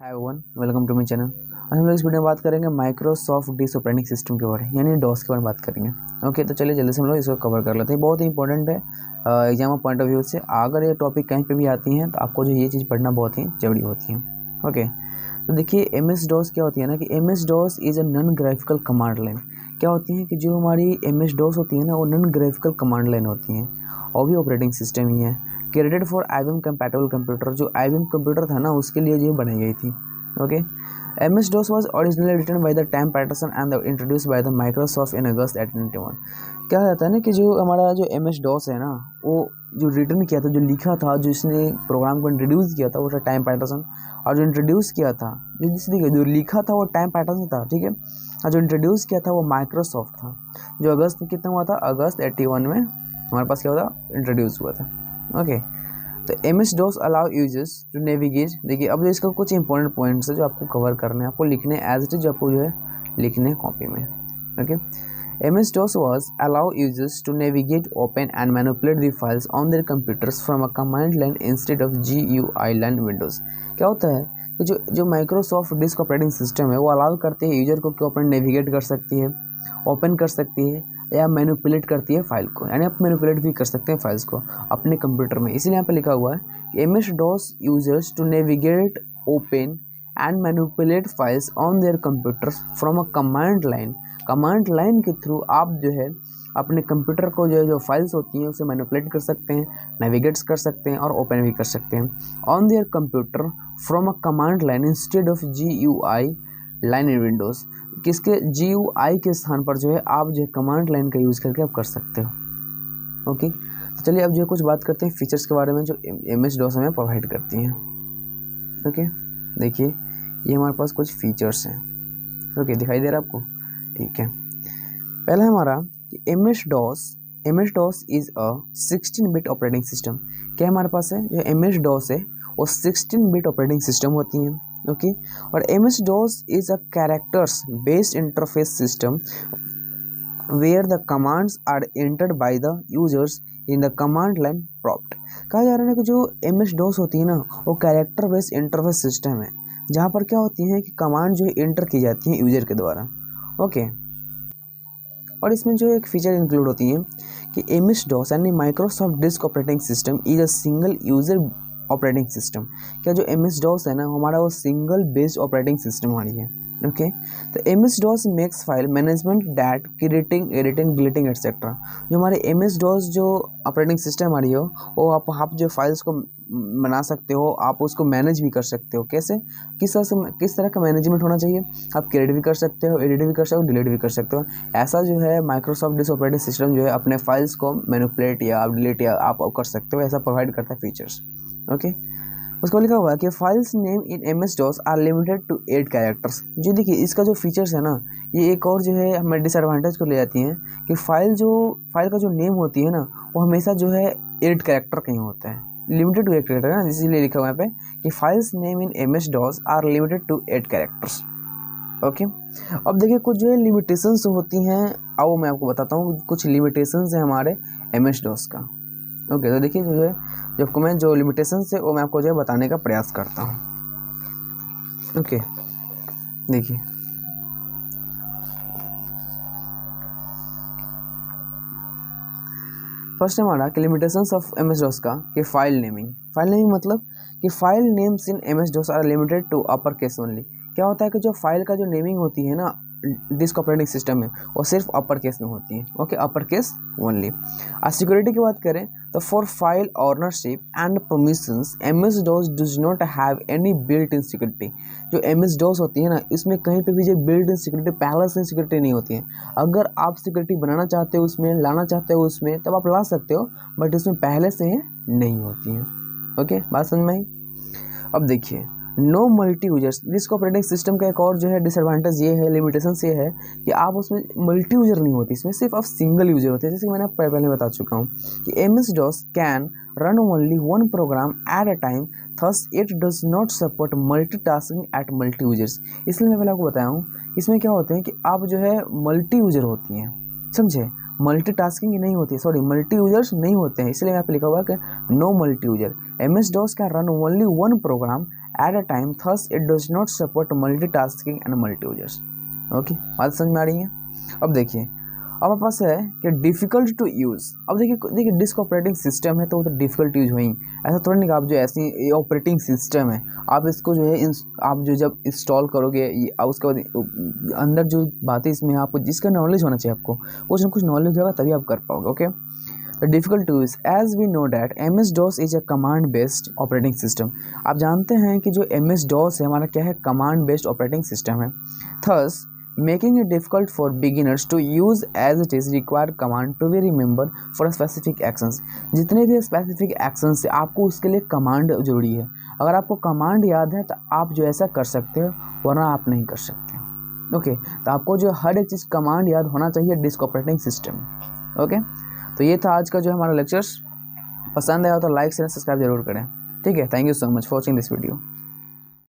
Hi everyone, welcome to my channel. आज हम लोग इस वीडियो में बात करेंगे माइक्रोसॉफ्ट डिस ऑपरेटिंग सिस्टम के बारे में, यानी डॉस के बारे में बात करेंगे। ओके, तो चलिए जल्दी से हम लोग इसको कवर कर लेते हैं। बहुत ही इंपॉर्टेंट है एग्जाम पॉइंट ऑफ व्यू से। अगर ये टॉपिक कहीं पे भी आती हैं तो आपको जो ये चीज़ पढ़ना बहुत ही जरूरी होती है। ओके, तो देखिए एम एस डॉस क्या होती है ना कि M S DOS is a non graphical command line. क्या होती है कि जो हमारी एम एस डॉस होती है ना, वो नॉन ग्राफिकल कमांड लाइन होती हैं और भी ऑपरेटिंग सिस्टम ही है। Created for IBM compatible computer, जो IBM कंप्यूटर था ना उसके लिए जो बनाई गई थी। Okay, MS DOS was originally written by the Time Patterson and introduced by the Microsoft in August 1891। क्या जाता है ना कि जो हमारा जो MS DOS है ना, वो जो रिटर्न किया था, जो लिखा था, जो इसने प्रोग्राम को इंट्रोड्यूस किया था वो था टाइम पैटरसन। और जो इंट्रोड्यूस किया था, जो लिखा था वो टाइम पैटरसन था, ठीक है। और जो इंट्रोड्यूस किया था वो माइक्रोसॉफ्ट था। जो अगस्त में कितना हुआ था, अगस्त 81 में हमारे पास क्या हुआ था, इंट्रोड्यूस हुआ था। ओके, तो MS DOS allow users to navigate. देखिए अब जो इसका कुछ इंपॉर्टेंट पॉइंट्स है जो आपको कवर करने हैं, आपको लिखने एज इट इज, आपको जो है लिखने कॉपी में। Okay, MS DOS was allow users to navigate, open and manipulate the files on their computers from a command line instead of GUI line windows। क्या होता है कि जो माइक्रोसॉफ्ट डिस्क ऑपरेटिंग सिस्टम है वो अलाउ करते हैं यूजर को कि ओपन नेविगेट कर सकती है, ओपन कर सकती है या मैनिपुलेट करती है फाइल को, यानी आप मैनिपुलेट भी कर सकते हैं फाइल्स को अपने कंप्यूटर में। इसीलिए यहाँ पे लिखा हुआ है कि MS DOS users to navigate, open and manipulate files on their computer from a command line. Command line के थ्रू आप जो है अपने कंप्यूटर को जो फाइल्स होती हैं उसे मैनिपुलेट कर सकते हैं, नेविगेट्स कर सकते हैं और ओपन भी कर सकते हैं on their computer from a command line instead of GUI line in Windows. किसके, GUI के स्थान पर जो है आप जो है कमांड लाइन का यूज़ करके आप कर सकते हो। ओके, तो चलिए अब जो है कुछ बात करते हैं फीचर्स के बारे में जो MS DOS हमें प्रोवाइड करती हैं। ओके, देखिए ये हमारे पास कुछ फीचर्स हैं। ओके, दिखाई दे रहा है आपको? ठीक है, पहला हमारा कि MS DOS is a 16 bit operating system. क्या हमारे पास है, जो MS DOS है वो 16 बिट ऑपरेटिंग सिस्टम होती हैं। ओके, और MS DOS is a characters based interface system where the commands are entered by the users in the command line prompt. कहा जा रहा है ना कि जो MS DOS होती है ना वो कैरेक्टर बेस्ड इंटरफेस सिस्टम है, जहाँ पर क्या होती है कि कमांड जो है एंटर की जाती है यूजर के द्वारा। ओके, और इसमें जो एक फीचर इंक्लूड होती है कि MS DOS यानी Microsoft disc operating system is a single user operating system. क्या जो MS DOS है ना हमारा वो सिंगल बेस्ड ऑपरेटिंग सिस्टम हमारी है। ओके, तो MS DOS makes file management that creating, editing, deleting etcetera. जो हमारे MS DOS जो ऑपरेटिंग सिस्टम हमारी हो वो आप जो फाइल्स को बना सकते हो, आप उसको मैनेज भी कर सकते हो। कैसे, किस तरह का मैनेजमेंट होना चाहिए, आप क्रिएट भी कर सकते हो, एडिट भी कर सकते हो, डिलीट भी कर सकते हो। ऐसा जो है माइक्रोसॉफ्ट डिस्क ऑपरेटिंग सिस्टम जो है अपने फाइल्स को मैनिपुलेट या आप डिलीट या आप कर सकते हो, ऐसा प्रोवाइड करता है फीचर्स। ओके, उसको लिखा हुआ है कि files name in MS DOS are limited to 8 characters. जो देखिए इसका जो फीचर्स है ना, ये एक और जो है हमें डिसएडवांटेज को ले जाती हैं कि फाइल का जो नेम होती है ना वो हमेशा जो है 8 कैरेक्टर का ही होता है, लिमिटेड टू 8 कैरेक्टर है ना, इसीलिए लिखा हुआ है यहाँ पे कि files name in MS DOS are limited to 8 characters. Okay, अब देखिए कुछ जो है लिमिटेशंस होती हैं, अब मैं आपको बताता हूँ कुछ लिमिटेशंस हैं हमारे MS DOS का। ओके, तो देखिए जो है जब मैं जो लिमिटेशंस है वो मैं आपको जो है बताने का प्रयास करता हूँ। ओके, देखिए फर्स्ट हमारा कि लिमिटेशंस ऑफ MS DOS का कि फाइल नेमिंग मतलब कि file names in MS DOS are limited to upper case only. क्या होता है कि जो फाइल का जो नेमिंग होती है ना डिस्क ऑपरेटिंग सिस्टम में वो सिर्फ अपर केस में होती है। ओके, अपर केस ओनली। आज सिक्योरिटी की बात करें तो for file ownership and permissions MS DOS does not have any built in security. जो MS DOS होती है ना इसमें कहीं पे भी जो बिल्ट इन सिक्योरिटी, पहले से सिक्योरिटी नहीं होती है। अगर आप सिक्योरिटी बनाना चाहते हो, उसमें लाना चाहते हो उसमें, तब आप ला सकते हो, बट इसमें पहले से नहीं होती है। ओके, बात समझ में आई? अब देखिए no multi users, disk operating system का एक और जो है डिसएडवांटेज ये है, लिमिटेशंस ये है कि आप उसमें मल्टी यूजर नहीं होती, इसमें सिर्फ आप सिंगल यूजर होते हैं। जैसे कि मैंने पहले बता चुका हूँ कि MS DOS can run only one program at a time, thus it does not support multitasking at multi users. इसलिए मैं पहले आपको बताया हूँ इसमें क्या होते हैं कि आप जो है मल्टी यूजर होती हैं, समझे, मल्टीटास्किंग नहीं होती है, सॉरी मल्टी यूजर्स नहीं होते हैं। इसलिए यहाँ पे लिखा हुआ है कि no multi user. MS DOS can run only one program at a time, thus it does not support multitasking and multi users. Okay, बात समझ में आ रही है। अब देखिए, अब हमारे पास है कि डिफ़िकल्ट टू यूज़। अब देखिए डिस्क ऑपरेटिंग सिस्टम है तो वो तो डिफ़िकल्ट यूज हुई, ऐसा थोड़ा नहीं कि आप जो ऐसी ऑपरेटिंग सिस्टम है आप इसको जो है आप जो जब इंस्टॉल करोगे आप उसके बाद अंदर जो बातें इसमें आपको जिसका नॉलेज होना चाहिए, आपको कुछ ना कुछ नॉलेज होगा तभी आप कर पाओगे। ओके, तो difficult to use, as we know that MS-DOS is a command based operating system. आप जानते हैं कि जो MS-DOS है हमारा क्या है, कमांड बेस्ड ऑपरेटिंग सिस्टम है। Thus making it difficult for beginners to use as it is require command to be remembered for specific actions। जितने भी स्पेसिफिक एक्शंस है आपको उसके लिए कमांड जरूरी है। अगर आपको कमांड याद है तो आप जो ऐसा कर सकते हो, वरना आप नहीं कर सकते। ओके, तो आपको जो हर एक चीज़ कमांड याद होना चाहिए डिस्क ऑपरेटिंग सिस्टम। ओके, तो ये था आज का जो हमारा लेक्चर्स। पसंद आया तो लाइक शेयर सब्सक्राइब जरूर करें। ठीक है, thank you so much for watching this video.